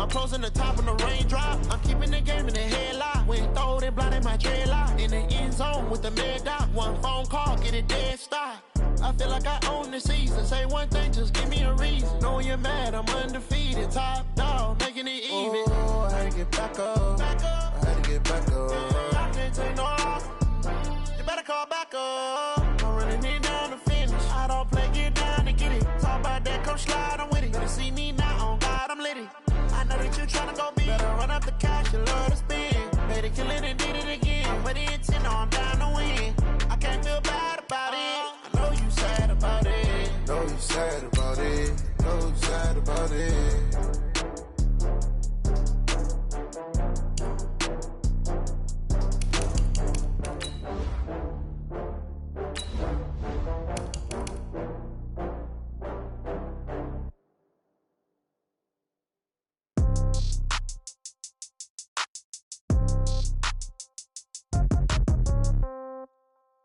I'm closing the top of the raindrop. I'm keeping the game in the headlock. When throw it blind in my dreadlock. In the end zone with the mad dot. One phone call, get it dead stop. I feel like I own the season. Say one thing, just give me a reason. Knowing you're mad, I'm undefeated. Top dog, making it even. Oh, I had to get back up. I had to get back up. I can't take no loss. You better call back up. I'm running it down to finish. I don't play, get down to get it. Talk about that, come slide, I'm with it. Better see me now, on God, I'm litty. I know that you tryna go big. Better run up the cash, you love to spend. Better kill it and did it again. I'm with it, no, I'm down to win. I can't feel bad about it. I know you sad about it. Know you sad about it. Know you sad about it.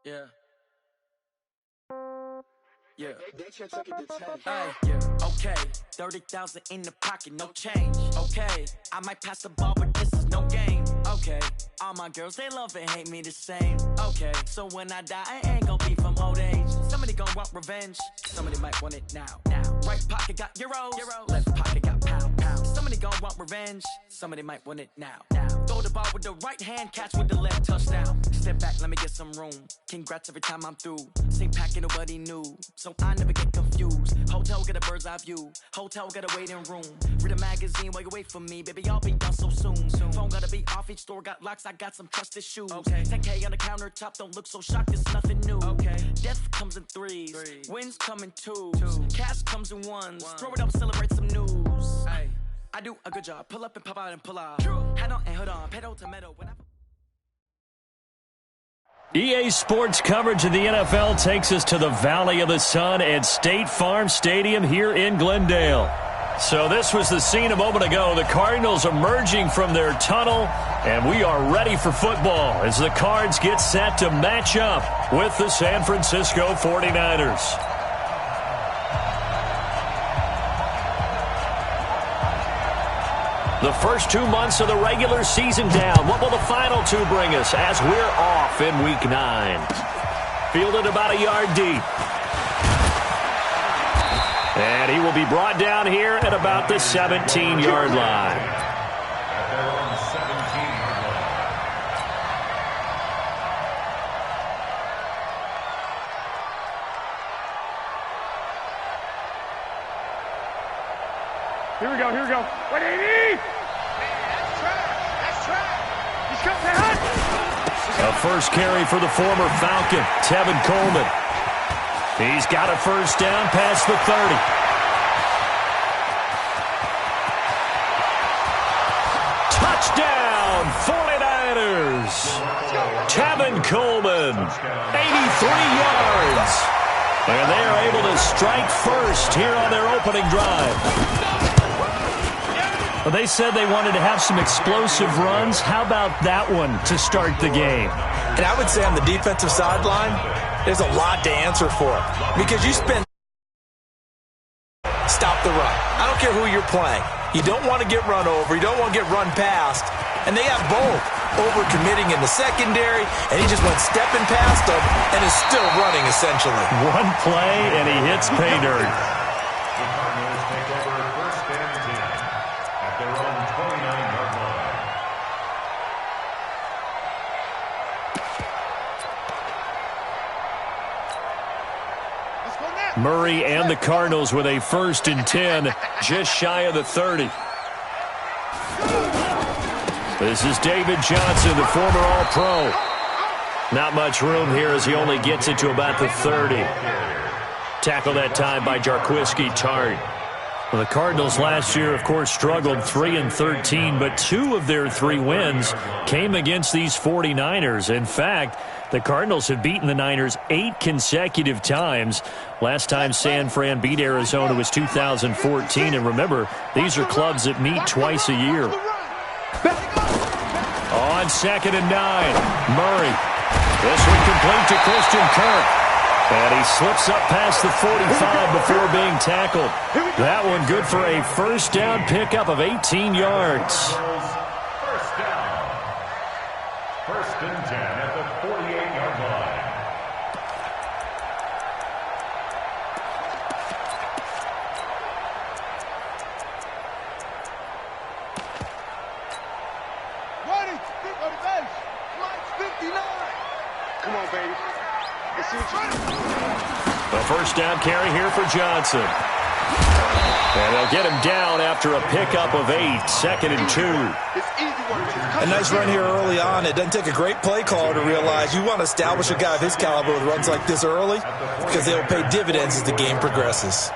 Yeah. Yeah. Yeah. Okay. 30,000 in the pocket, no change. Okay. I might pass the ball, but this is no game. Okay. All my girls, they love and hate me the same. Okay. So when I die, I ain't gonna be from old age. Somebody gonna want revenge. Somebody might want it now. Right pocket got euros. Left pocket got pounds. Somebody gonna want revenge. Somebody might want it now. Throw the ball with the right hand, catch with the left, touchdown. Step back, let me get some room. Congrats every time I'm through. Same packet, nobody knew, so I never get confused. Hotel get a bird's eye view. Hotel got a waiting room. Read a magazine while you wait for me, baby. I'll be done so soon. Phone gotta be off, each store got locks. I got some trusted shoes. Okay. 10K on the countertop, don't look so shocked. It's nothing new. Okay. Death comes in threes. Wins come in twos. Cash comes in ones. Throw it up, celebrate some news. Ay. I do a good job. Pull up and pop out and pull out. Head on and hood on. Pedal to metal. EA Sports coverage of the NFL takes us to the Valley of the Sun at State Farm Stadium here in Glendale. So this was the scene a moment ago. The Cardinals emerging from their tunnel, and we are ready for football as the Cards get set to match up with the San Francisco 49ers. The first 2 months of the regular season down. What will the final two bring us as we're off in Week 9? Fielded about a yard deep. And he will be brought down here at about the 17-yard line. Here we go. 180! That's track. He's coming down. A first carry for the former Falcon, Tevin Coleman. He's got a first down past the 30. Touchdown, 49ers. Tevin Coleman, 83 yards. And they are able to strike first here on their opening drive. Well, they said they wanted to have some explosive runs. How about that one to start the game? And I would say on the defensive sideline, there's a lot to answer for. Because you spend... Stop the run. I don't care who you're playing. You don't want to get run over. You don't want to get run past. And they have both. Over-committing in the secondary, and he just went stepping past them and is still running, essentially. One play, and he hits pay dirt. Murray and the Cardinals with a 1st and 10, just shy of the 30. This is David Johnson, the former All-Pro. Not much room here as he only gets it to about the 30. Tackled that time by Jarquiski Tart. Well, the Cardinals last year, of course, struggled 3-13, but 2 of their 3 wins came against these 49ers. In fact, the Cardinals have beaten the Niners 8 consecutive times. Last time San Fran beat Arizona was 2014. And remember, these are clubs that meet twice a year. On 2nd and 9, Murray. This one complete to Christian Kirk. And he slips up past the 45 before being tackled. That one good for a first down pickup of 18 yards. First down. First and 10 at the 48-yard line. Come on, baby. Let's see what you do. A first down carry here for Johnson. And they'll get him down after a pickup of 8, 2nd and 2. A nice run here early on. It doesn't take a great play caller to realize you want to establish a guy of his caliber with runs like this early because they'll pay dividends as the game progresses.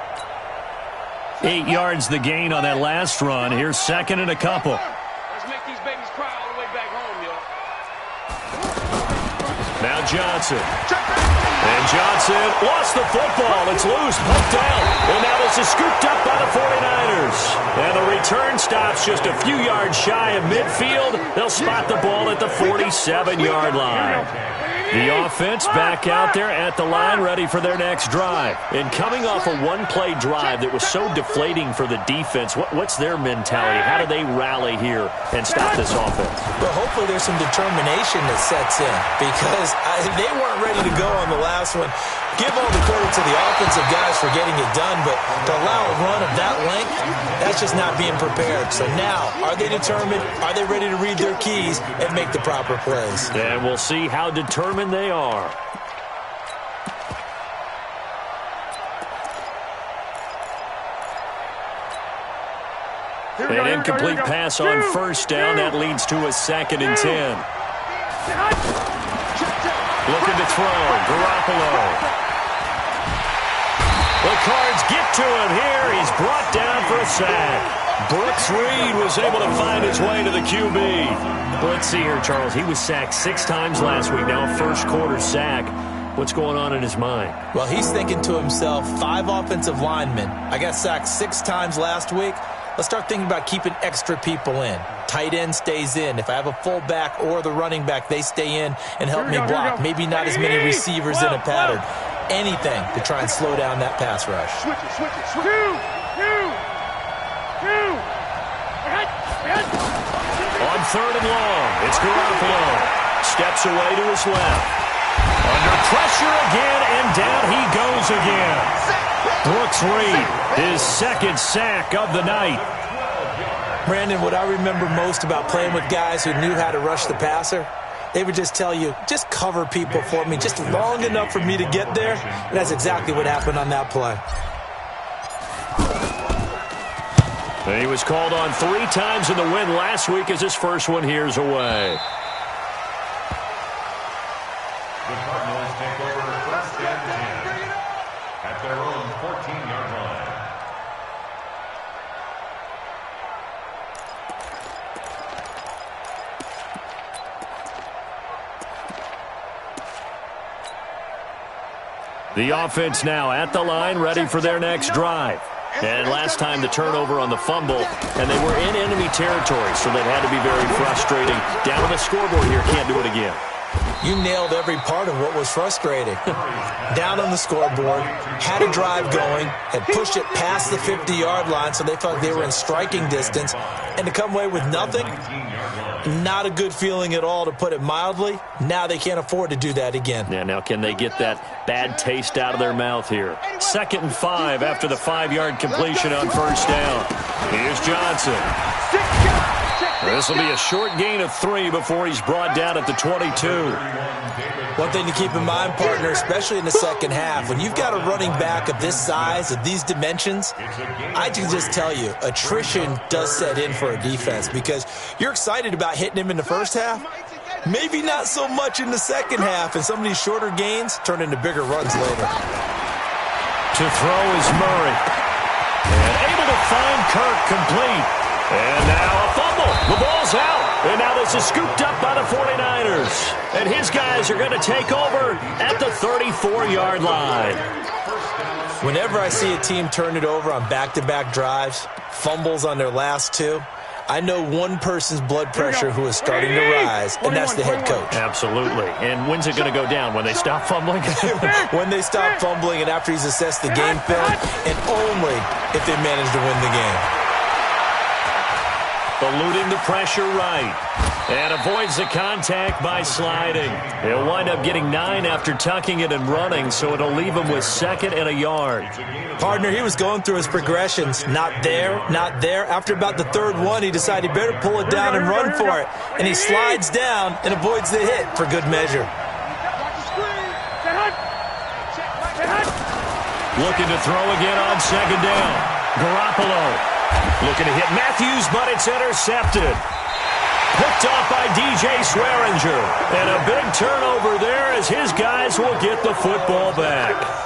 8 yards the gain on that last run. Here's 2nd and a couple. Let's make these babies cry all the way back home, y'all. Now Johnson. And Johnson lost the football. It's loose, poked down. And now this is scooped up by the 49ers. And the return stops just a few yards shy of midfield. They'll spot the ball at the 47-yard line. The offense back out there at the line, ready for their next drive. And coming off a one-play drive that was so deflating for the defense, what's their mentality? How do they rally here and stop this offense? Well, hopefully there's some determination that sets in because they weren't ready to go on the last one. Give all the credit to the offensive guys for getting it done, but to allow a run of that length, that's just not being prepared. So now, are they determined? Are they ready to read their keys and make the proper plays? And we'll see how determined they are. An incomplete pass on first down. That leads to a 2nd and 10. Looking to throw. Garoppolo. The Cards get to him here. He's brought down for a sack. Brooks Reed was able to find his way to the QB. Let's see here, Charles. He was sacked 6 times last week. Now a first quarter sack. What's going on in his mind? Well, he's thinking to himself, 5 offensive linemen. I got sacked 6 times last week. Let's start thinking about keeping extra people in. Tight end stays in. If I have a fullback or the running back, they stay in and help me block. Maybe not as many receivers in a pattern. Anything to try and slow down that pass rush. Switch it. On 3rd and long, it's Garoppolo. Steps away to his left. Under pressure again, and down he goes again. Brooks Reed, his 2nd sack of the night. Brandon, what I remember most about playing with guys who knew how to rush the passer, they would just tell you, just cover people for me, just long enough for me to get there. And that's exactly what happened on that play. And he was called on 3 times in the win last week as his first one here's away. The Cardinals take over first and 10 at their own 14-yard line. The offense now at the line, ready for their next drive. And last time the turnover on the fumble, and they were in enemy territory, so that had to be very frustrating. Down on the scoreboard here, can't do it again. You nailed every part of what was frustrating. Down on the scoreboard, had a drive going, had pushed it past the 50-yard line, so they felt they were in striking distance, and to come away with nothing, not a good feeling at all, to put it mildly. Now they can't afford to do that again. Yeah, now can they get that bad taste out of their mouth here? 2nd and 5 after the 5-yard completion on first down. Here's Johnson. This will be a short gain of 3 before he's brought down at the 22. One thing to keep in mind, partner, especially in the second half, when you've got a running back of this size, of these dimensions, I can just tell you, attrition does set in for a defense because you're excited about hitting him in the first half. Maybe not so much in the second half, and some of these shorter gains turn into bigger runs later. To throw is Murray. And able to find Kirk complete. And now a fumble. The ball's out. And now this is scooped up by the 49ers. And his guys are going to take over at the 34-yard line. Whenever I see a team turn it over on back-to-back drives, fumbles on their last 2, I know one person's blood pressure who is starting to rise, and that's the head coach. Absolutely. And when's it going to go down? When they stop fumbling? When they stop fumbling and after he's assessed the game film, and only if they manage to win the game. Eluding the pressure right. And avoids the contact by sliding. He'll wind up getting 9 after tucking it and running, so it'll leave him with 2nd and a yard. Partner, he was going through his progressions. Not there, not there. After about the 3rd one, he decided he better pull it down and run for it. And he slides down and avoids the hit for good measure. Looking to throw again on 2nd down. Garoppolo looking to hit Matthews, but it's intercepted. Picked off by DJ Swearinger. And a big turnover there as his guys will get the football back.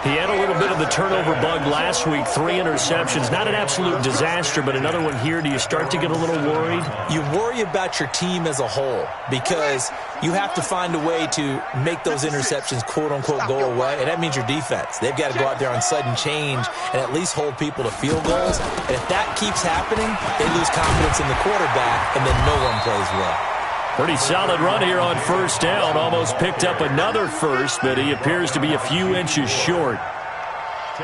He had a little bit of the turnover bug last week, 3 interceptions. Not an absolute disaster, but another one here. Do you start to get a little worried? You worry about your team as a whole because you have to find a way to make those interceptions, quote-unquote, go away, and that means your defense. They've got to go out there on sudden change and at least hold people to field goals. And if that keeps happening, they lose confidence in the quarterback, and then no one plays well. Pretty solid run here on 1st down. Almost picked up another first, but he appears to be a few inches short.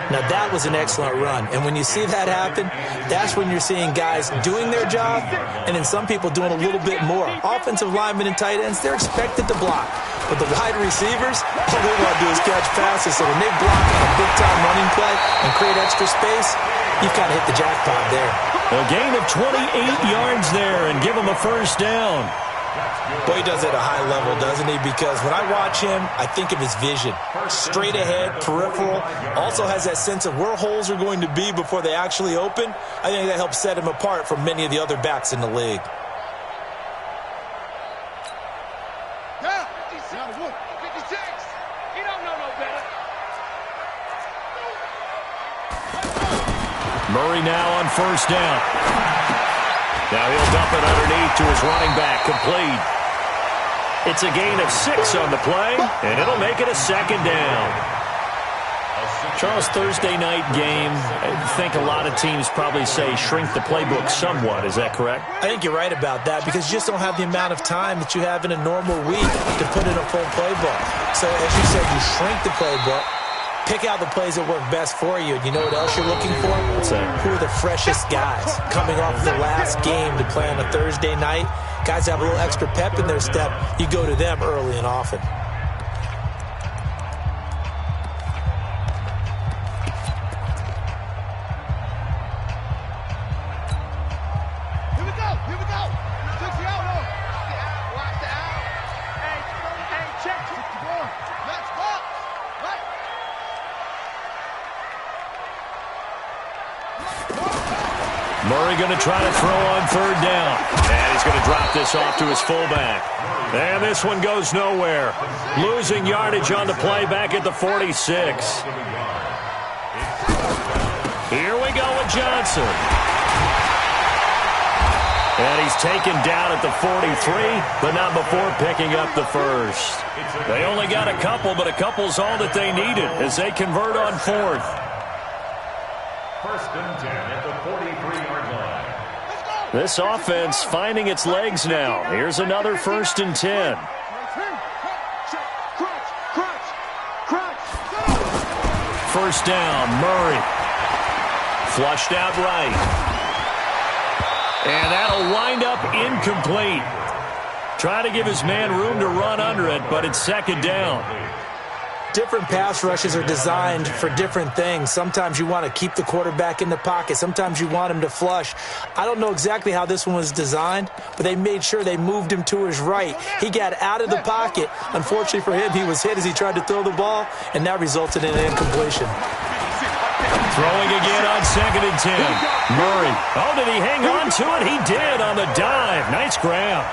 Now, that was an excellent run. And when you see that happen, that's when you're seeing guys doing their job and then some people doing a little bit more. Offensive linemen and tight ends, they're expected to block. But the wide receivers, all they want to do is catch passes. So when they block on a big-time running play and create extra space, you've kind of hit the jackpot there. A gain of 28 yards there and give him a 1st down. Boy, he does it at a high level, doesn't he? Because when I watch him, I think of his vision. Straight ahead, peripheral. Also has that sense of where holes are going to be before they actually open. I think that helps set him apart from many of the other backs in the league. Yeah, 56. He don't know no better. Murray now on 1st down. Now he'll dump it underneath to his running back, complete. It's a gain of 6 on the play, and it'll make it a 2nd down. Charles, Thursday night game, I think a lot of teams probably say shrink the playbook somewhat. Is that correct? I think you're right about that because you just don't have the amount of time that you have in a normal week to put in a full playbook. So as you said, you shrink the playbook. Pick out the plays that work best for you. And you know what else you're looking for? What's that? Who are the freshest guys coming off the last game to play on a Thursday night? Guys have a little extra pep in their step. You go to them early and often. Here we go. Took you out, though. Watch the out. Hey, check. Let's go. Right. Murray going to try to throw on 3rd down. And he's going to drop this off to his fullback. And this one goes nowhere. Losing yardage on the play back at the 46. Here we go with Johnson. And he's taken down at the 43, but not before picking up the 1st. They only got a couple, but a couple's all that they needed as they convert on 4th. 1st and 10 at the 43-yard line. This offense finding its legs now. Here's another 1st and 10. First down, Murray. Flushed out right. And that'll wind up incomplete. Try to give his man room to run under it, but it's 2nd down. Different pass rushes are designed for different things. Sometimes you want to keep the quarterback in the pocket. Sometimes you want him to flush. I don't know exactly how this one was designed, but they made sure they moved him to his right. He got out of the pocket. Unfortunately for him, he was hit as he tried to throw the ball, and that resulted in an incompletion. Throwing again on 2nd and 10. Murray. Oh, did he hang on to it? He did on the dive. Nice grab.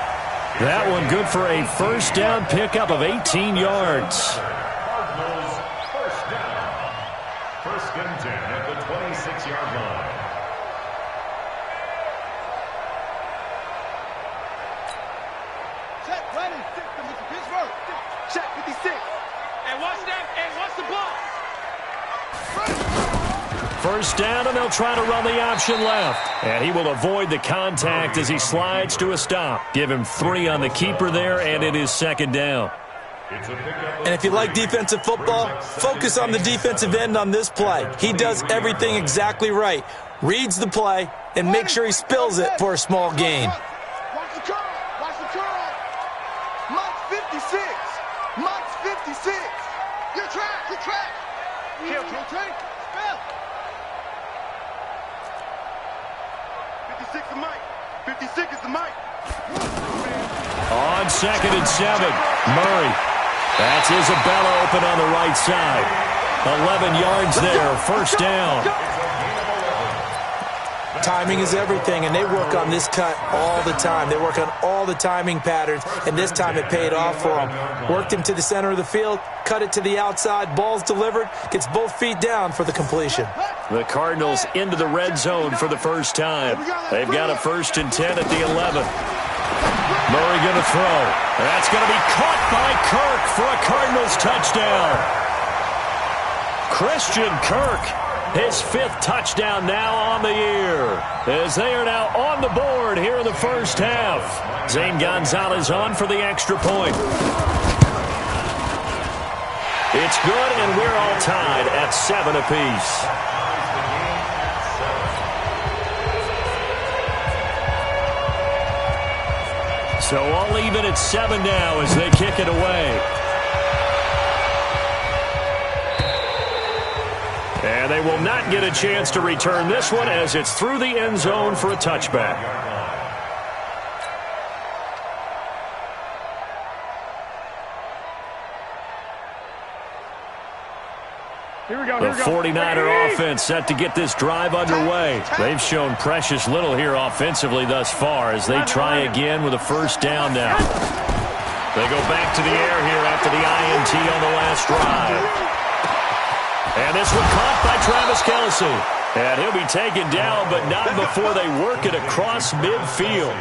That one good for a 1st down pickup of 18 yards. Cardinals 1st down. 1st and 10 at the 26-yard line. Check, ready. Pittsburgh. Check, 56. And watch that. And watch the ball. first down, and they'll try to run the option left. And he will avoid the contact as he slides to a stop. Give him 3 on the keeper there, and it is second down. And if you like defensive football, focus on the defensive end on this play. He does everything exactly right. Reads the play and make sure he spills it for a small gain. Watch the curl. Watch the curl. Mike's 56. Mike's 56. You're trash. You're trash. Kill, take. Spell. 56 is Mike. 56 is the Mike. On 2nd and 7, Murray. That's Isabella open on the right side. 11 yards there, first down. Timing is everything, and they work on this cut all the time. They work on all the timing patterns, and this time it paid off for them. Worked him to the center of the field, cut it to the outside, ball's delivered, gets both feet down for the completion. The Cardinals into the red zone for the first time. They've got a 1st and 10 at the 11. Murray going to throw. That's going to be caught by Kirk for a Cardinals touchdown. Christian Kirk, his 5th touchdown now on the year, as they are now on the board here in the first half. Zane Gonzalez on for the extra point. It's good, and we're all tied at 7 apiece. So all even at 7 now as they kick it away. And they will not get a chance to return this one as it's through the end zone for a touchback. Here we go. The 49er offense set to get this drive underway. They've shown precious little here offensively thus far as they try again with a first down now. They go back to the air here after the INT on the last drive. And this one caught by Travis Kelce. And he'll be taken down, but not before they work it across midfield.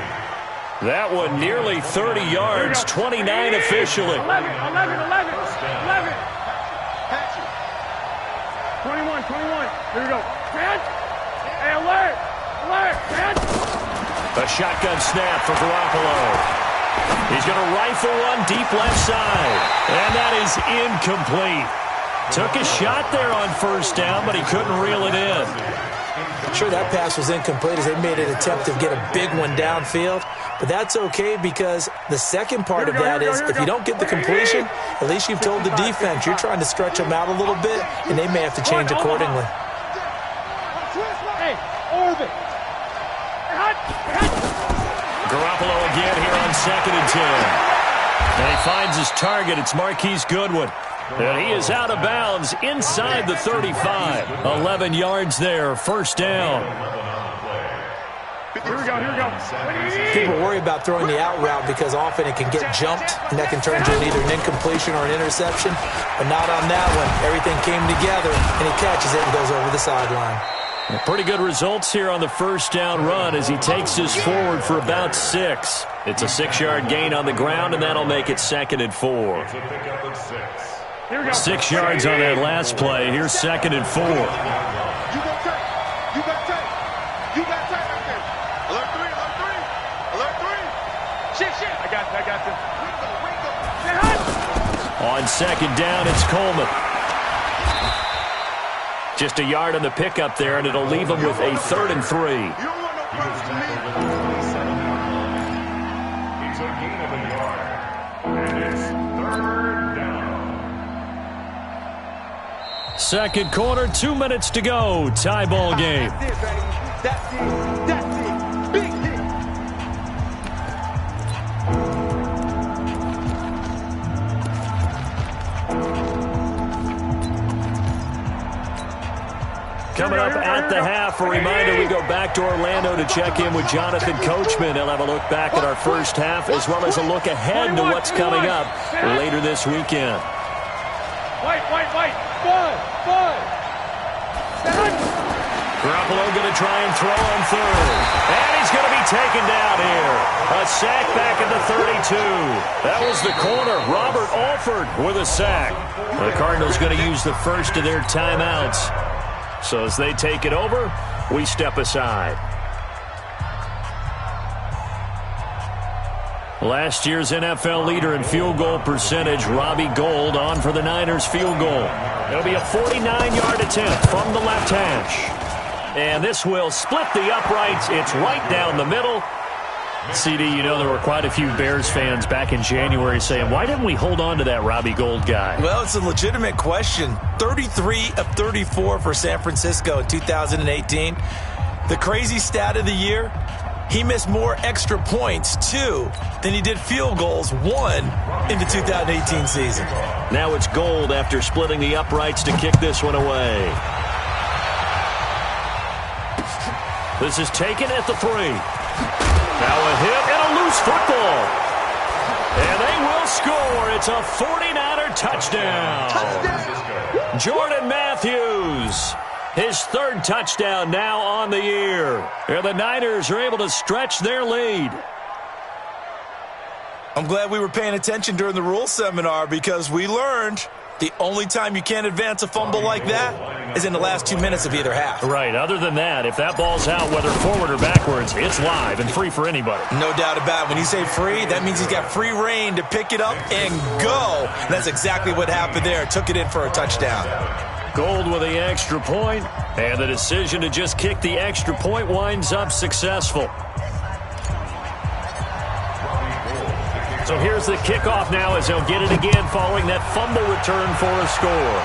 That one nearly 30 yards, 29 officially. 21. Here we go. Hey, alert! A shotgun snap for Garoppolo. He's going to rifle one deep left side. And that is incomplete. Took a shot there on first down, but he couldn't reel it in. Sure, that pass was incomplete as they made an attempt to get a big one downfield. But that's okay because the second part of that is if you don't get the completion, at least you've told the defense you're trying to stretch them out a little bit, and they may have to change accordingly. Hey, orbit. Garoppolo again here on 2nd and 10. And he finds his target. It's Marquise Goodwin. And he is out of bounds inside the 35. 11 yards there, first down. Here we go. People worry about throwing the out route because often it can get jumped, and that can turn into either an incompletion or an interception. But not on that one. Everything came together, and he catches it and goes over the sideline. Pretty good results here on the first down run as he takes this forward for about 6. It's a 6-yard gain on the ground, and that'll make it 2nd and 4. 6 yards on that last play. Here's 2nd and 4. You got tape. You got tape right there. Alert 3. Shit. I got this. On 2nd down, it's Coleman. Just a yard on the pickup there, and it'll leave him with a 3rd and 3. You don't want no problems to me. It's a gain of a yard. And it's 3rd down. Second quarter, 2 minutes to go. Tie ball game. That's it, baby. That's it. Big hit. Coming up at the half, a reminder we go back to Orlando to check in with Jonathan Coachman. He'll have a look back at our first half as well as a look ahead to what's coming up later this weekend. White. Bud. Garoppolo going to try and throw on 3rd. And he's going to be taken down here. A sack back at the 32. That was the corner, Robert Alford, with a sack. The Cardinals going to use the first of their timeouts. So as they take it over, we step aside. Last year's NFL leader in field goal percentage, Robbie Gould, on for the Niners field goal. It'll be a 49-yard attempt from the left hash. And this will split the uprights. It's right down the middle. CD, you know there were quite a few Bears fans back in January saying, why didn't we hold on to that Robbie Gould guy? Well, it's a legitimate question. 33 of 34 for San Francisco in 2018. The crazy stat of the year, he missed more extra points, 2, than he did field goals, 1, in the 2018 season. Now it's Gould after splitting the uprights to kick this one away. This is taken at the 3. Now a hit and a loose football. And they will score. It's a 49er touchdown. Jordan Matthews, his 3rd touchdown now on the year. And the Niners are able to stretch their lead. I'm glad we were paying attention during the rules seminar because we learned the only time you can't advance a fumble like that is in the last 2 minutes of either half. Right. Other than that, if that ball's out, whether forward or backwards, it's live and free for anybody. No doubt about it. When you say free, that means he's got free reign to pick it up and go. And that's exactly what happened there. Took it in for a touchdown. Gould with the extra point, and the decision to just kick the extra point winds up successful. So here's the kickoff now as he'll get it again following that fumble return for a score.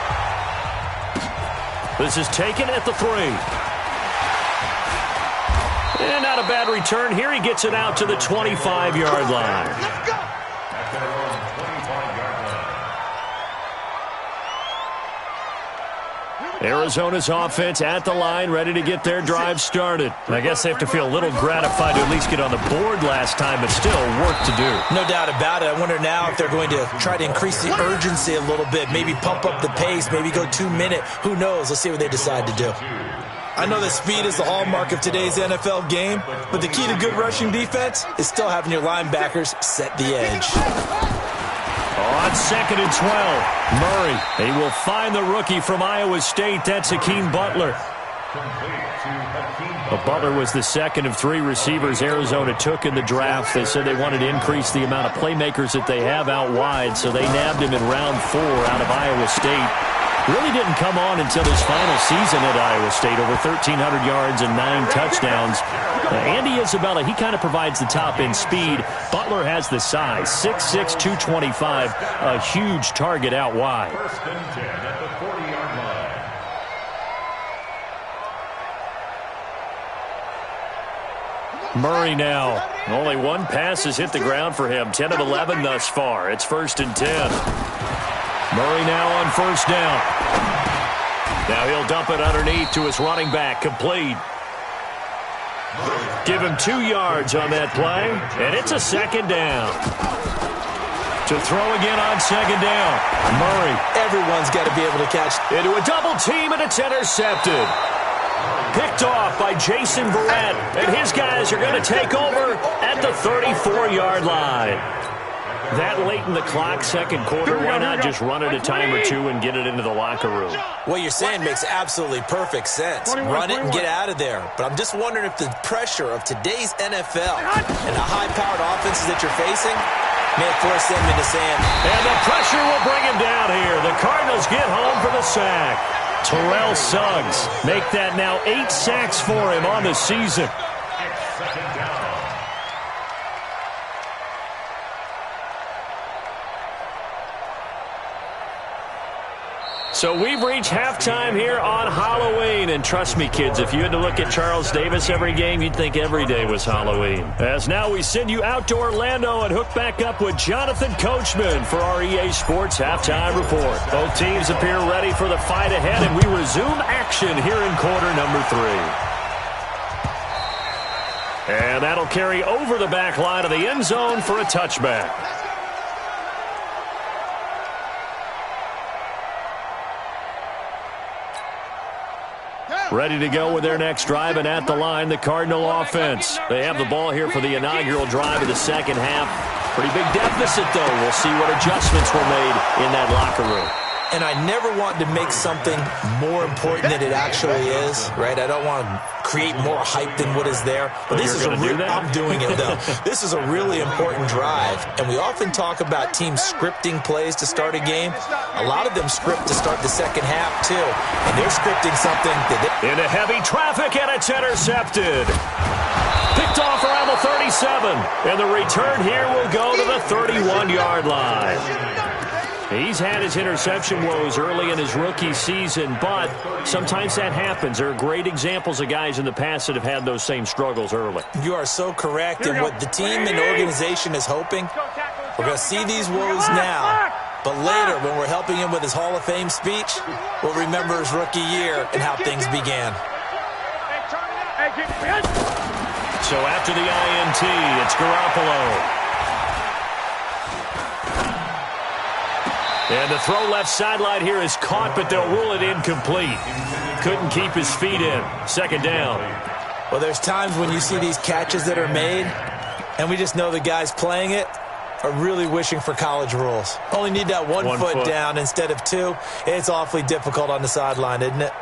This is taken at the 3. And not a bad return. Here he gets it out to the 25-yard line. Let's go. At their own 25-yard line. Arizona's offense at the line, ready to get their drive started. I guess they have to feel a little gratified to at least get on the board last time, but still work to do. No doubt about it. I wonder now if they're going to try to increase the urgency a little bit, maybe pump up the pace, maybe go 2-minute. Who knows? Let's see what they decide to do. I know that speed is the hallmark of today's NFL game, but the key to good rushing defense is still having your linebackers set the edge. On 2nd and 12, Murray. They will find the rookie from Iowa State. That's Hakeem Butler. But Butler was the 2nd of 3 receivers Arizona took in the draft. They said they wanted to increase the amount of playmakers that they have out wide, so they nabbed him in round 4 out of Iowa State. Really didn't come on until his final season at Iowa State, over 1,300 yards and 9 touchdowns. Andy Isabella, he kind of provides the top-end speed. Butler has the size, 6'6", 225, a huge target out wide. 1st and 10 at the 40-yard line. Murray now. Only one pass has hit the ground for him, 10 of 11 thus far. It's 1st and 10. Murray now on 1st down. Now he'll dump it underneath to his running back, complete. Give him 2 yards on that play, and it's a 2nd down. To throw again on 2nd down. Murray. Everyone's got to be able to catch. Into a double team, and it's intercepted. Picked off by Jason Verrett, and his guys are going to take over at the 34-yard line. That late in the clock, 2nd quarter, why not just run it a time or 2 and get it into the locker room? What you're saying makes absolutely perfect sense. Run it and get out of there. But I'm just wondering if the pressure of today's NFL and the high-powered offenses that you're facing may force them into saying, and the pressure will bring him down here. The Cardinals get home for the sack. Terrell Suggs make that now 8 sacks for him on the season. It's 2nd down. So we've reached halftime here on Halloween. And trust me, kids, if you had to look at Charles Davis every game, you'd think every day was Halloween. As now we send you out to Orlando and hook back up with Jonathan Coachman for our EA Sports Halftime Report. Both teams appear ready for the fight ahead, and we resume action here in quarter number 3. And that'll carry over the back line of the end zone for a touchback. Ready to go with their next drive, and at the line, the Cardinal offense. They have the ball here for the inaugural drive of the 2nd half. Pretty big deficit, though. We'll see what adjustments were made in that locker room. And I never want to make something more important than it actually is, right? I don't want to create more hype than what is there. But this is I'm doing it, though. This is a really important drive. And we often talk about teams scripting plays to start a game. A lot of them script to start the second half, too. And they're scripting something that into heavy traffic, and it's intercepted. Picked off around the 37. And the return here will go to the 31-yard line. He's had his interception woes early in his rookie season, but sometimes that happens. There are great examples of guys in the past that have had those same struggles early. You are so correct. And what the team and organization is hoping, we're going to see these woes now, but later when we're helping him with his Hall of Fame speech, we'll remember his rookie year and how things began. So after the INT, it's Garoppolo. And the throw left sideline here is caught, but they'll rule it incomplete. Couldn't keep his feet in. Second down. Well, there's times when you see these catches that are made, and we just know the guys playing it are really wishing for college rules. Only need that one foot down instead of two. It's awfully difficult on the sideline, isn't it?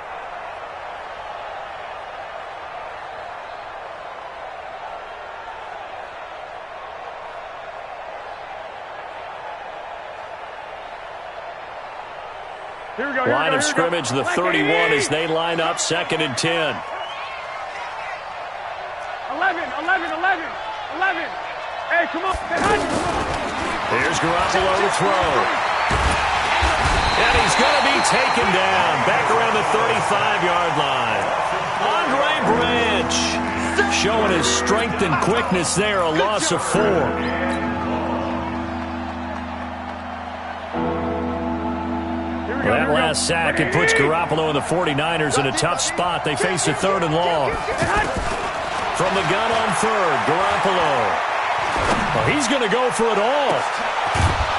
Line of scrimmage, the 31 as they line up, 2nd and 10. 11. Hey, come on. Here's Garoppolo to throw. And he's going to be taken down back around the 35-yard line. Andre Branch showing his strength and quickness there, a loss of 4. That last sack, it puts Garoppolo and the 49ers in a tough spot. They face a 3rd and long. From the gun on 3rd, Garoppolo. Well, he's going to go for it all.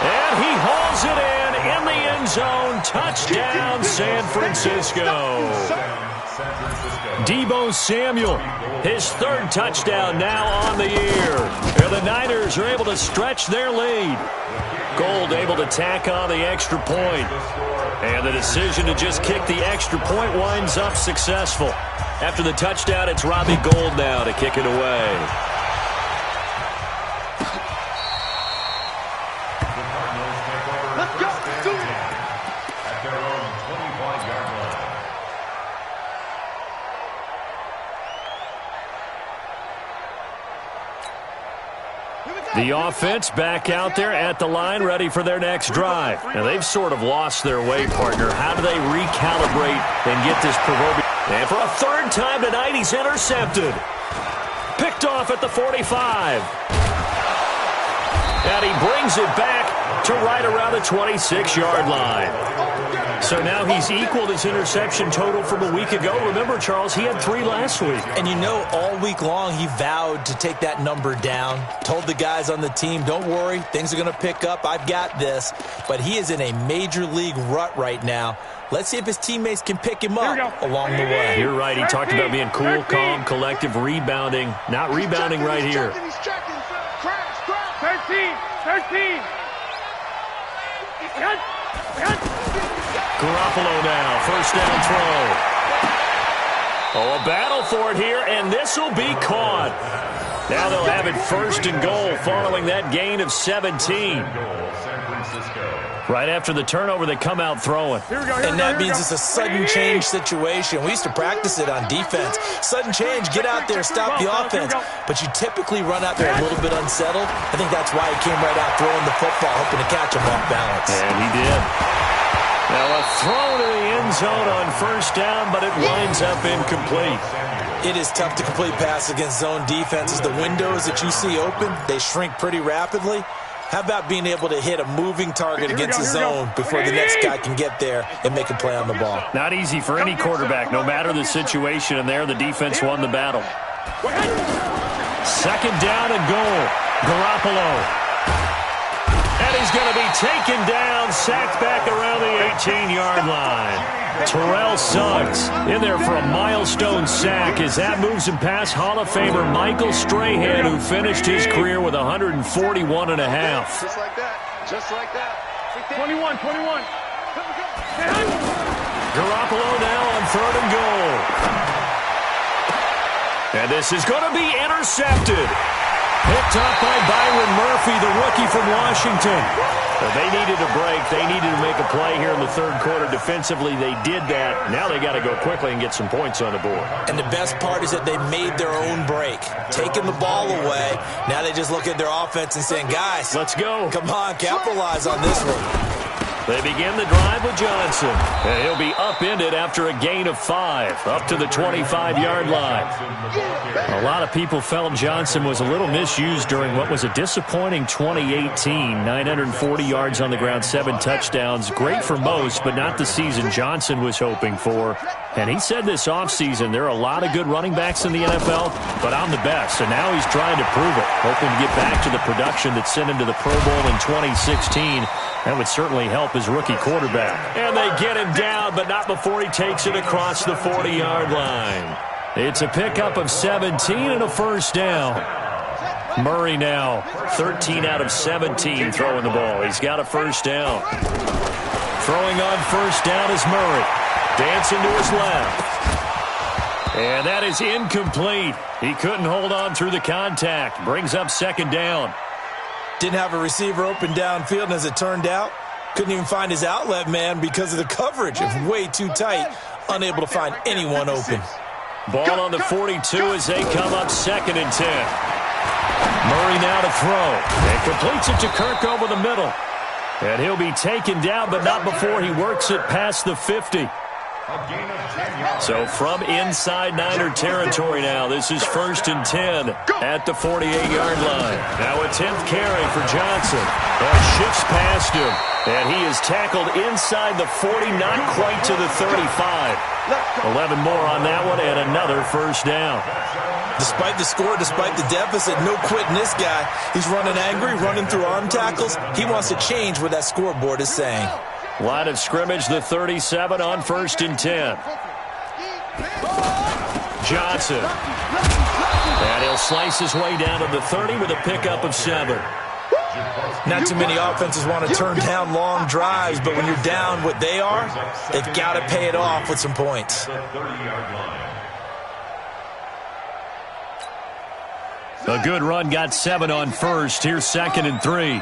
And he hauls it in the end zone. Touchdown, San Francisco. Deebo Samuel, his 3rd touchdown now on the year. And the Niners are able to stretch their lead. Gold able to tack on the extra point. And the decision to just kick the extra point winds up successful. After the touchdown, it's Robbie Gould now to kick it away. Let's go. At their own 25-yard line. The offense back out there at the line, ready for their next drive. Now, they've sort of lost their way, partner. How do they recalibrate and get this proverbial? And for a 3rd time tonight, he's intercepted. Picked off at the 45. And he brings it back to right around the 26-yard line. So now he's equaled his interception total from a week ago. Remember, Charles, he had 3 last week. And you know, all week long he vowed to take that number down. Told the guys on the team, don't worry, things are going to pick up. I've got this. But he is in a major league rut right now. Let's see if his teammates can pick him up along the way. You're right. He talked about being cool, calm, collective, rebounding. Not rebounding right here. 13. Garoppolo now, 1st down throw. Oh, a battle for it here, and this will be caught. Now they'll have it 1st and goal following that gain of 17. Right after the turnover, they come out throwing. And that means it's a sudden change situation. We used to practice it on defense. Sudden change, get out there, stop the offense. But you typically run out there a little bit unsettled. I think that's why he came right out throwing the football, hoping to catch him off balance. And he did. Now a throw to the end zone on 1st down, but it winds up incomplete. It is tough to complete pass against zone defenses. The windows that you see open, they shrink pretty rapidly. How about being able to hit a moving target against the zone before the next guy can get there and make a play on the ball? Not easy for any quarterback, no matter the situation, and there the defense won the battle. 2nd down and goal. Garoppolo. And he's going to be taken down, sacked back around the 18-yard line. Terrell Suggs in there for a milestone sack as that moves him past Hall of Famer Michael Strahan, who finished his career with 141 and a half. Just like that. 21. Garoppolo now on 3rd and goal. And this is going to be intercepted. Picked up by Byron Murphy, the rookie from Washington. But they needed a break. They needed to make a play here in the 3rd quarter. Defensively, they did that. Now they got to go quickly and get some points on the board. And the best part is that they made their own break. Taking the ball away. Now they just look at their offense and saying, guys, let's go. Come on, capitalize on this one. They begin the drive with Johnson. And he'll be upended after a gain of 5, up to the 25-yard line. A lot of people felt Johnson was a little misused during what was a disappointing 2018. 940 yards on the ground, 7 touchdowns. Great for most, but not the season Johnson was hoping for. And he said this offseason, there are a lot of good running backs in the NFL, but I'm the best. And now he's trying to prove it, hoping to get back to the production that sent him to the Pro Bowl in 2016. That would certainly help his rookie quarterback. And they get him down, but not before he takes it across the 40-yard line. It's a pickup of 17 and a first down. Murray now 13 out of 17 throwing the ball. He's got a first down. Throwing on first down is Murray. Dancing to his left. And that is incomplete. He couldn't hold on through the contact. Brings up 2nd down. Didn't have a receiver open downfield, and as it turned out, couldn't even find his outlet man because of the coverage. It was way too tight, unable to find anyone open. Ball on the 42 as they come up 2nd and 10. Murray now to throw. And completes it to Kirk over the middle. And he'll be taken down, but not before he works it past the 50. So from inside Niner territory now, this is 1st and 10 at the 48-yard line. Now a 10th carry for Johnson. And shifts past him. And he is tackled inside the 40, not quite to the 35. 11 more on that one and another first down. Despite the score, despite the deficit, no quitting this guy. He's running angry, running through arm tackles. He wants to change what that scoreboard is saying. Line of scrimmage, the 37 on 1st and 10. Johnson. And he'll slice his way down to the 30 with a pickup of 7. Not too many offenses want to turn down long drives, but when you're down what they are, they've got to pay it off with some points. A good run, got 7 on first. Here's 2nd and 3.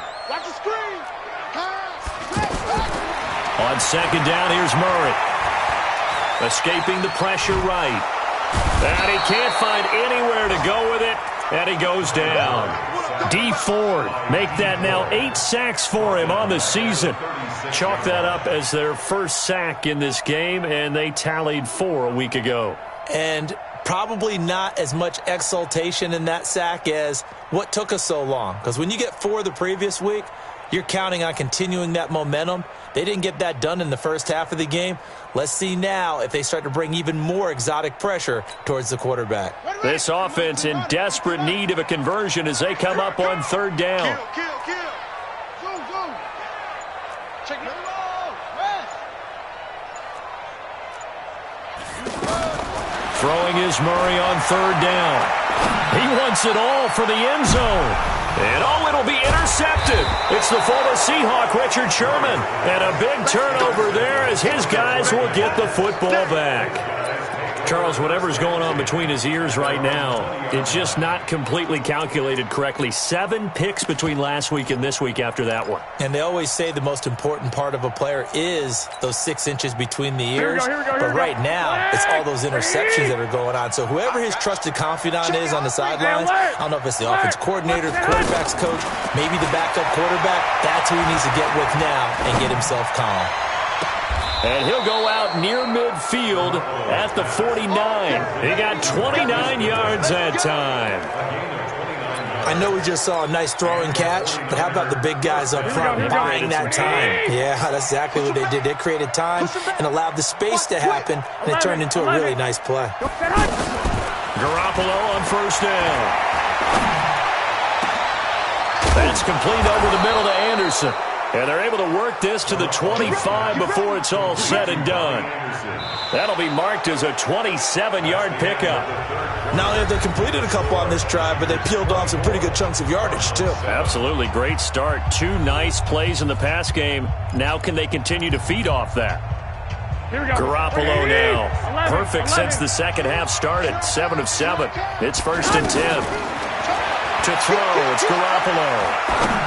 On 2nd down, here's Murray. Escaping the pressure right. And he can't find anywhere to go with it. And he goes down. Dee Ford make that now 8 sacks for him on the season. Chalk that up as their first sack in this game, and they tallied 4 a week ago. And probably not as much exultation in that sack as what took us so long. Because when you get 4 the previous week, you're counting on continuing that momentum. They didn't get that done in the first half of the game. Let's see now if they start to bring even more exotic pressure towards the quarterback. This offense in desperate need of a conversion as they come up on 3rd down. Zoom. Check it out. Throwing is Murray on 3rd down. He wants it all for the end zone. And it'll be intercepted. It's the former Seahawk, Richard Sherman. And a big turnover there as his guys will get the football back. Charles, whatever's going on between his ears right now, it's just not completely calculated correctly. 7 picks between last week and this week after that one. And they always say the most important part of a player is those 6 inches between the ears. But right now, it's all those interceptions that are going on. So whoever his trusted confidant is on the sidelines, I don't know if it's the offense coordinator, the quarterback's coach, maybe the backup quarterback, that's who he needs to get with now and get himself calm. And he'll go out near midfield at the 49. He got 29 yards that time. I know we just saw a nice throwing catch, but how about the big guys up front buying that time? Yeah, that's exactly what they did. They created time and allowed the space to happen, and it turned into a really nice play. Garoppolo on 1st down. That's complete over the middle to Anderson. And they're able to work this to the 25 before it's all said and done. That'll be marked as a 27-yard pickup. Not only have they completed a couple on this drive, but they peeled off some pretty good chunks of yardage, too. Absolutely. Great start. 2 nice plays in the pass game. Now can they continue to feed off that? Garoppolo now. Perfect since the second half started. 7 of 7. It's 1st and 10. To throw, it's Garoppolo.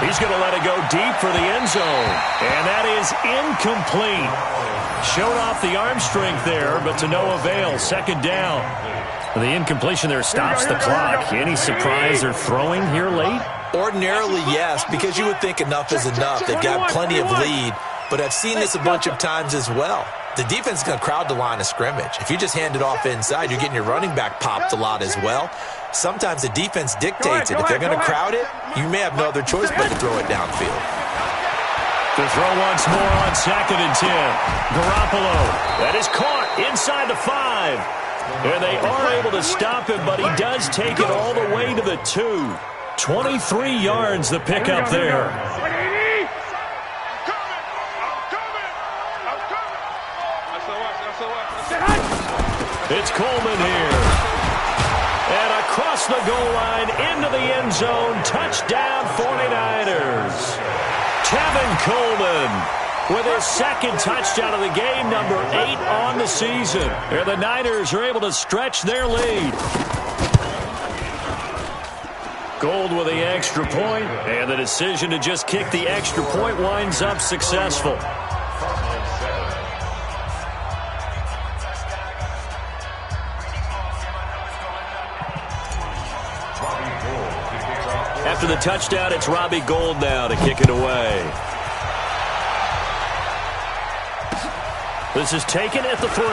He's going to let it go deep for the end zone. And that is incomplete. Showed off the arm strength there, but to no avail. 2nd down. The incompletion there stops the clock. Any surprise they're throwing here late? Ordinarily, yes, because you would think enough is enough. They've got plenty of lead, but I've seen this a bunch of times as well. The defense is going to crowd the line of scrimmage. If you just hand it off inside, you're getting your running back popped a lot as well. Sometimes the defense dictates it. If they're going to crowd it, you may have no other choice but to throw it downfield. To throw once more on 2nd and 10. Garoppolo. That is caught inside the 5. And they are able to stop him, but he does take it all the way to the 2. 23 yards the pickup there. It's Coleman here. And across the goal line into the end zone. Touchdown 49ers. Tevin Coleman with his 2nd touchdown of the game, number 8 on the season. And the Niners are able to stretch their lead. Gold with the extra point, and the decision to just kick the extra point winds up successful. After the touchdown, it's Robbie Gould now to kick it away. This is taken at the 3.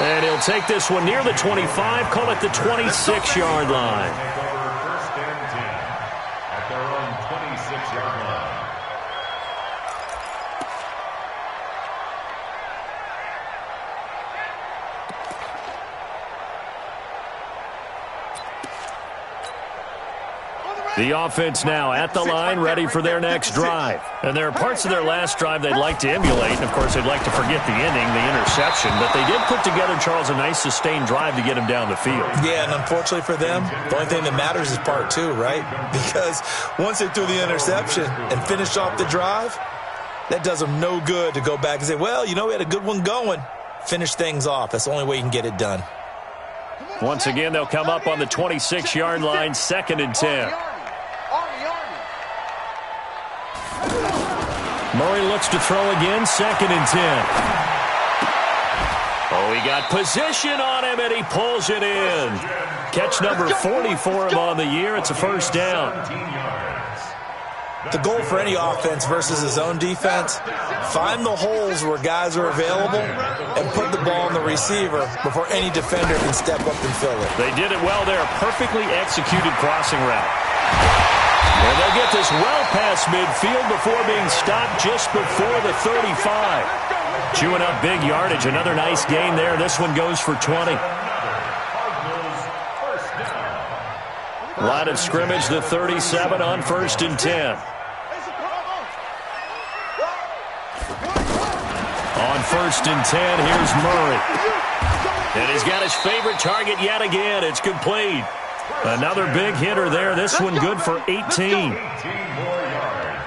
And he'll take this one near the 25, call it the 26-yard line. First and 10 at their own 26-yard line. The offense now at the line, ready for their next drive. And there are parts of their last drive they'd like to emulate. And, of course, they'd like to forget the inning, the interception. But they did put together, Charles, a nice sustained drive to get him down the field. Yeah, and unfortunately for them, the only thing that matters is part 2, right? Because once they threw the interception and finished off the drive, that does them no good to go back and say, well, you know, we had a good one going. Finish things off. That's the only way you can get it done. Once again, they'll come up on the 26-yard line, 2nd and 10. Murray looks to throw again, 2nd and 10. Oh, he got position on him, and he pulls it in. Catch number 40 for him on the year. It's a 1st down. The goal for any offense versus his own defense, find the holes where guys are available and put the ball on the receiver before any defender can step up and fill it. They did it well there. Perfectly executed crossing route. And they'll get this well past midfield before being stopped just before the 35. Chewing up big yardage. Another nice gain there. This one goes for 20. Line of scrimmage, the 37 on 1st and 10. On 1st and 10, here's Murray. And he's got his favorite target yet again. It's complete. Another big hitter there. This one good for 18.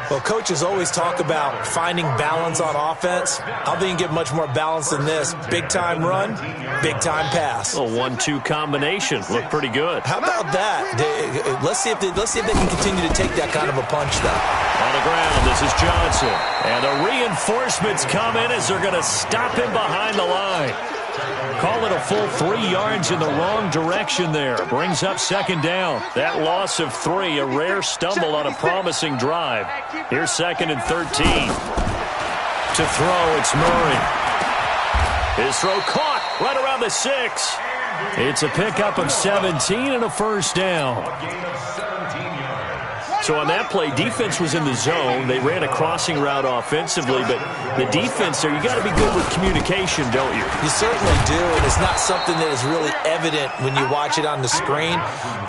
Well, coaches always talk about finding balance on offense. I don't think you can get much more balance than this. Big-time run, big-time pass. A 1-2 combination. Looked pretty good. How about that? Let's see if they can continue to take that kind of a punch, though. On the ground, this is Johnson. And the reinforcements come in as they're going to stop him behind the line. Call it a full 3 yards in the wrong direction there. Brings up 2nd down. That loss of 3, a rare stumble on a promising drive. Here's 2nd and 13. To throw, it's Murray. His throw caught right around the 6. It's a pickup of 17 and a 1st down. So on that play, defense was in the zone. They ran a crossing route offensively, but the defense there, you got to be good with communication, don't you? You certainly do, and it's not something that is really evident when you watch it on the screen,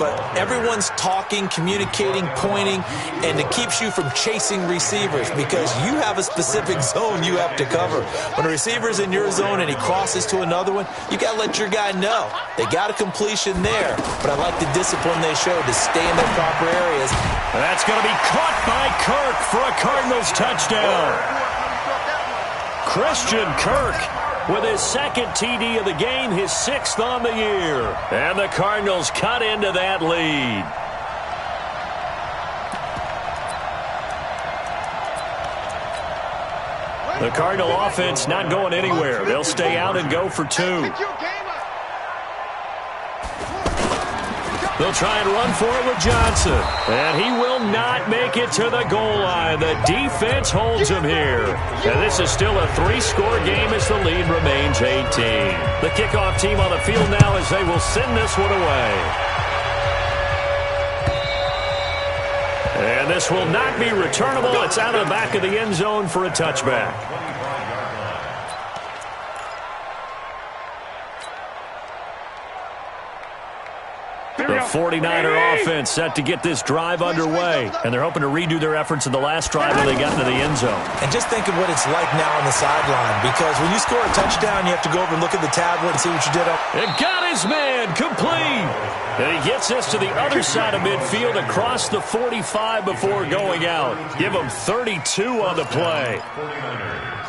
but everyone's talking, communicating, pointing, and it keeps you from chasing receivers because you have a specific zone you have to cover. When a receiver's in your zone and he crosses to another one, you got to let your guy know. They got a completion there, but I like the discipline they showed to stay in their proper areas. That's going to be caught by Kirk for a Cardinals touchdown. Christian Kirk with his second TD of the game, his 6th on the year. And the Cardinals cut into that lead. The Cardinal offense not going anywhere. They'll stay out and go for 2. They'll try and run for it with Johnson. And he will not make it to the goal line. The defense holds him here. And this is still a 3-score game as the lead remains 18. The kickoff team on the field now as they will send this one away. And this will not be returnable. It's out of the back of the end zone for a touchback. The 49er offense set to get this drive underway. And they're hoping to redo their efforts in the last drive when they got into the end zone. And just think of what it's like now on the sideline. Because when you score a touchdown, you have to go over and look at the tablet and see what you did. And got his man complete. And he gets this to the other side of midfield across the 45 before going out. Give him 32 on the play. 49ers.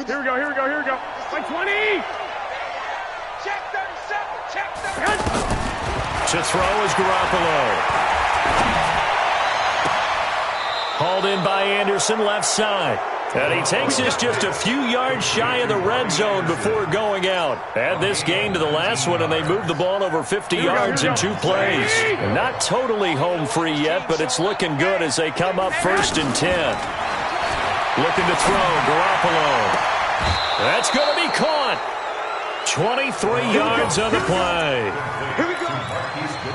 Here we go, here we go, here we go. Like 20. Check 37, check 37. To throw is Garoppolo. Hauled in by Anderson, left side. And he takes this just a few yards shy of the red zone before going out. Add this game to the last one, and they move the ball over 50 yards in 2 plays. And not totally home free yet, but it's looking good as they come up 1st and 10. Looking to throw, Garoppolo. That's going to be caught. 23 yards on the play.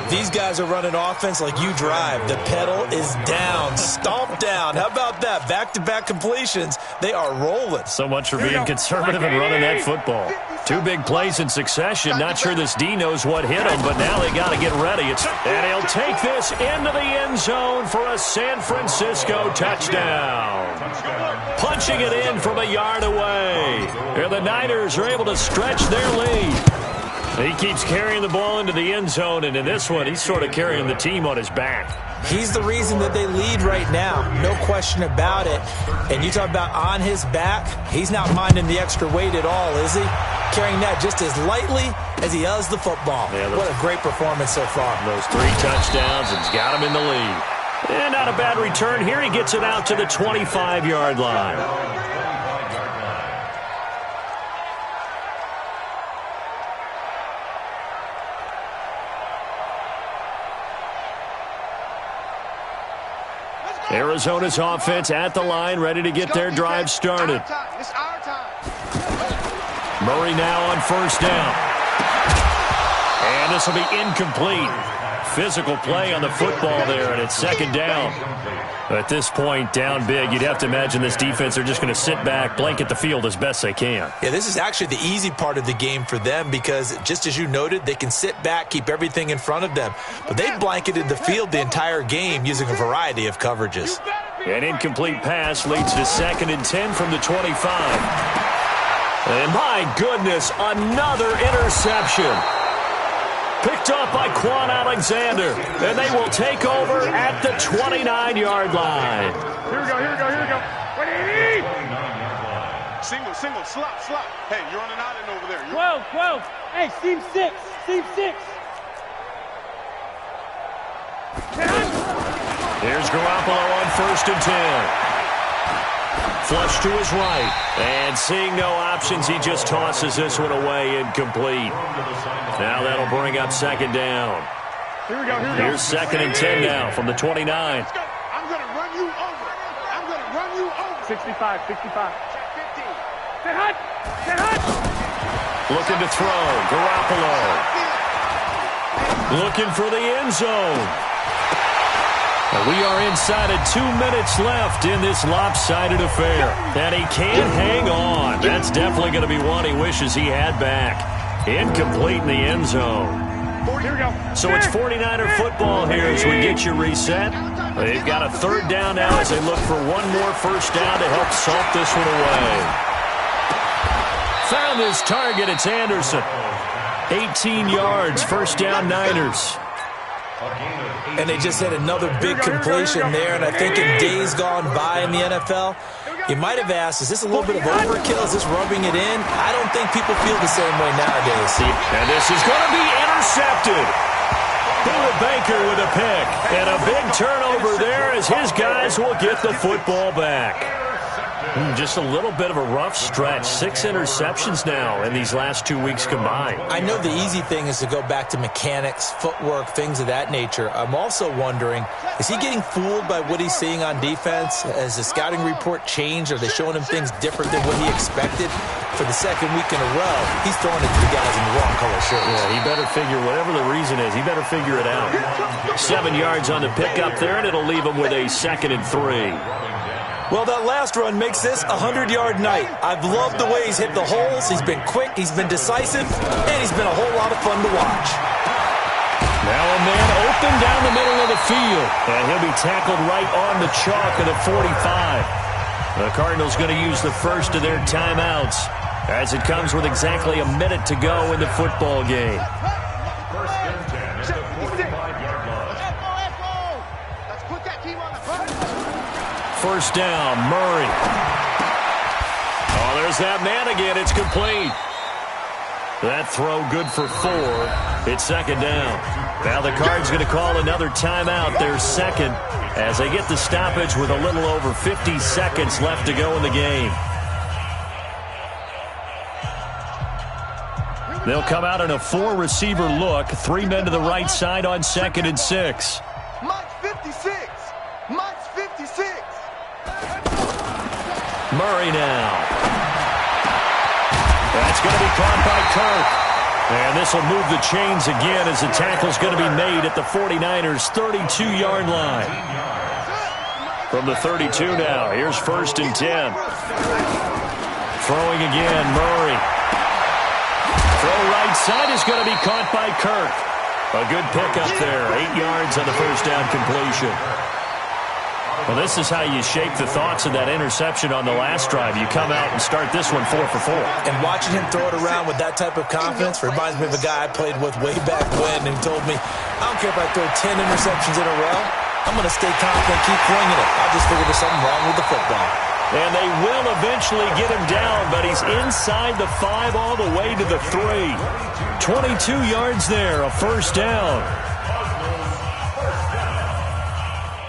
These guys are running offense like you drive. The pedal is down, stomped down. How about that? Back-to-back completions. They are rolling. So much for being conservative and running that football. 2 big plays in succession. Not sure this D knows what hit him, but now they got to get ready. And he'll take this into the end zone for a San Francisco touchdown. Punching it in from a yard away. And the Niners are able to stretch their lead. He keeps carrying the ball into the end zone, and in this one, he's sort of carrying the team on his back. He's the reason that they lead right now. No question about it. And you talk about on his back, he's not minding the extra weight at all, is he? Carrying that just as lightly as he does the football. Yeah, what a great performance so far. Those 3 touchdowns, and he's got him in the lead. And not a bad return here. He gets it out to the 25-yard line. Arizona's offense at the line, ready to get their drive started. It's our time. Murray now on 1st down. And this will be incomplete. Physical play on the football there, and it's 2nd down. At this point, down big, you'd have to imagine this defense are just going to sit back, blanket the field as best they can. Yeah, this is actually the easy part of the game for them because, just as you noted, they can sit back, keep everything in front of them. But they blanketed the field the entire game using a variety of coverages. An incomplete pass leads to 2nd and 10 from the 25. And my goodness, another interception. Picked up by Quan Alexander. And they will take over at the 29-yard line. Here we go, here we go, here we go. 180. Single, slop. Hey, you're on an island over there. 12. Hey, seam 6. Here's Garoppolo on 1st and 10. Flush to his right. And seeing no options, he just tosses this one away, incomplete. Now that'll bring up 2nd down. Here we go. Here's 2nd and 10 now from the 29. I'm going to run you over. 65. Check 15. Get hot. Looking to throw. Garoppolo. Looking for the end zone. We are inside of 2 minutes left in this lopsided affair. And he can't hang on. That's definitely going to be one he wishes he had back. Incomplete in the end zone. Here we go. So it's 49er football here as we get you reset. They've got a 3rd down now as they look for one more 1st down to help salt this one away. Found his target. It's Anderson. 18 yards, first down Niners. And they just had another big completion there, and I think in days gone by in the NFL, you might have asked, is this a little bit of overkill? Is this rubbing it in? I don't think people feel the same way nowadays. And this is going to be intercepted. Buda Baker with a pick. And a big turnover there as his guys will get the football back. Just a little bit of a rough stretch. 6 interceptions now in these last 2 weeks combined. I know the easy thing is to go back to mechanics, footwork, things of that nature. I'm also wondering, is he getting fooled by what he's seeing on defense? Has the scouting report changed? Are they showing him things different than what he expected? For the second week in a row, he's throwing it to the guys in the wrong color shirts. Yeah, he better figure, whatever the reason is, he better figure it out. 7 yards on the pickup there, and it'll leave him with a 2nd and 3. Well, that last run makes this a 100-yard night. I've loved the way he's hit the holes. He's been quick, he's been decisive, and he's been a whole lot of fun to watch. Now a man open down the middle of the field, and he'll be tackled right on the chalk of the 45. The Cardinals going to use the first of their timeouts as it comes with exactly a minute to go in the football game. First and 10 at the 45-yard line. Let's put that team on the front. First down, Murray. Oh, there's that man again. It's complete. That throw good for 4. It's 2nd down. Now the Cards going to call another timeout, their 2nd, as they get the stoppage with a little over 50 seconds left to go in the game. They'll come out in a 4-receiver look. 3 men to the right side on 2nd and 6. Mike's 56. Mike's 56. Murray now. That's going to be caught by Kirk. And this will move the chains again as the tackle's going to be made at the 49ers' 32-yard line. From the 32 now, here's 1st and 10. Throwing again, Murray. Throw right side is going to be caught by Kirk. A good pickup there, 8 yards on the first down completion. Well, this is how you shape the thoughts of that interception on the last drive. You come out and start this one 4 for 4. And watching him throw it around with that type of confidence reminds me of a guy I played with way back when, and he told me, I don't care if I throw 10 interceptions in a row. I'm going to stay confident, keep flinging it. I just figured there's something wrong with the football. And they will eventually get him down, but he's inside the 5 all the way to the 3. 22 yards there, a first down.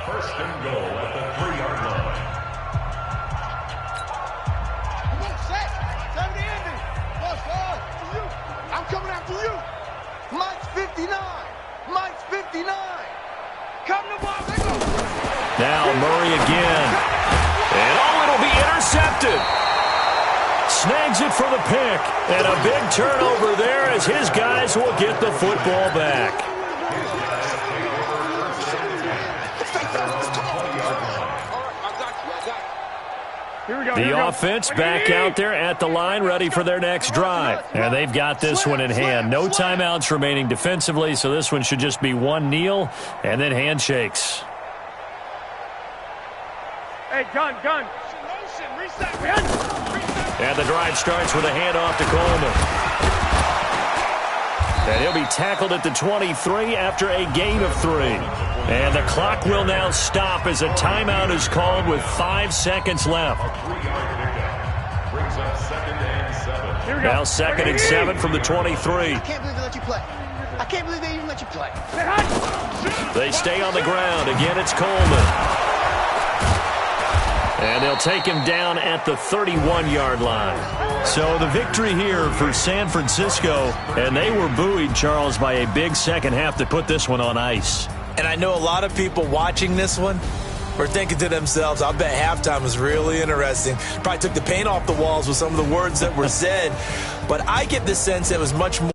First and goal at the 3-yard line. Come on, set. Time to end it. Boss, for you. I'm coming after you. Mike's 59. Mike's 59. Come to ball. They go. Now Murray again. And it'll be intercepted. Snags it for the pick. And a big turnover there as his guys will get the football back. The offense back out there at the line, ready for their next drive. And they've got this one in hand. No timeouts remaining defensively, so this one should just be one kneel and then handshakes. Hey, gun. And the drive starts with a handoff to Coleman. And he'll be tackled at the 23 after a gain of 3. And the clock will now stop as a timeout is called with 5 seconds left. Brings up 2nd and 7. Now 2nd and 7 from the 23. I can't believe they let you play. I can't believe they even let you play. They stay on the ground. Again, it's Coleman. And they'll take him down at the 31-yard line. So the victory here for San Francisco, and they were buoyed, Charles, by a big second half that put this one on ice. And I know a lot of people watching this one were thinking to themselves, I bet halftime was really interesting. Probably took the paint off the walls with some of the words that were said. But I get the sense it was much more